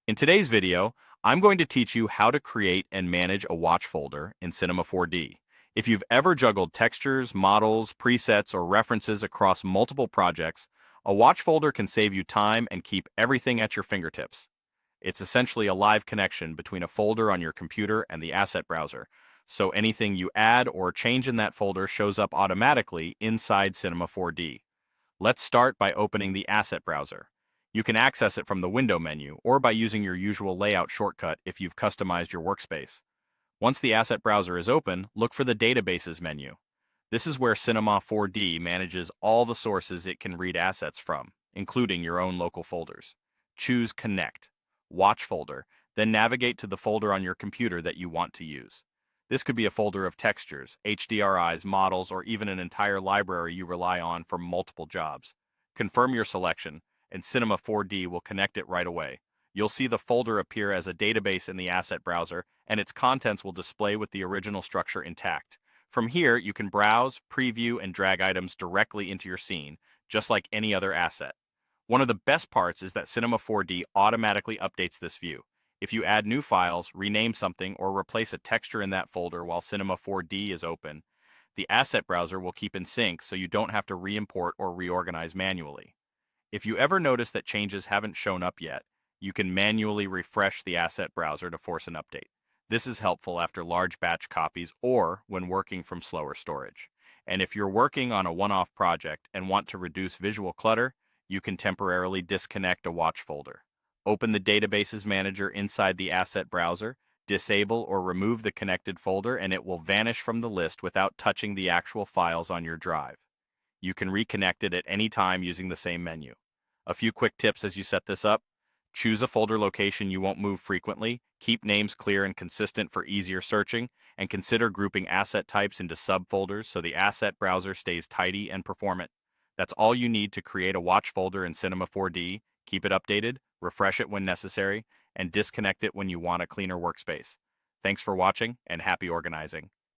In today's video, I'm going to teach you how to create and manage a watch folder in Cinema 4D. If you've ever juggled textures, models, presets, or references across multiple projects, a watch folder can save you time and keep everything at your fingertips. It's essentially a live connection between a folder on your computer and the asset browser, so anything you add or change in that folder shows up automatically inside Cinema 4D. Let's start by opening the asset browser. You can access it from the window menu or by using your usual layout shortcut if you've customized your workspace. Once the asset browser is open, look for the Databases menu. This is where Cinema 4D manages all the sources it can read assets from, including your own local folders. Choose Connect, Watch Folder, then navigate to the folder on your computer that you want to use. This could be a folder of textures, HDRIs, models, or even an entire library you rely on for multiple jobs. Confirm your selection, and Cinema 4D will connect it right away. You'll see the folder appear as a database in the asset browser, and its contents will display with the original structure intact. From here, you can browse, preview, and drag items directly into your scene, just like any other asset. One of the best parts is that Cinema 4D automatically updates this view. If you add new files, rename something, or replace a texture in that folder while Cinema 4D is open, the asset browser will keep in sync so you don't have to re-import or reorganize manually. If you ever notice that changes haven't shown up yet, you can manually refresh the asset browser to force an update. This is helpful after large batch copies or when working from slower storage. And if you're working on a one-off project and want to reduce visual clutter, you can temporarily disconnect a watch folder. Open the Databases Manager inside the asset browser, disable or remove the connected folder, and it will vanish from the list without touching the actual files on your drive. You can reconnect it at any time using the same menu. A few quick tips as you set this up. Choose a folder location you won't move frequently, keep names clear and consistent for easier searching, and consider grouping asset types into subfolders so the asset browser stays tidy and performant. That's all you need to create a watch folder in Cinema 4D. Keep it updated, refresh it when necessary, and disconnect it when you want a cleaner workspace. Thanks for watching, and happy organizing.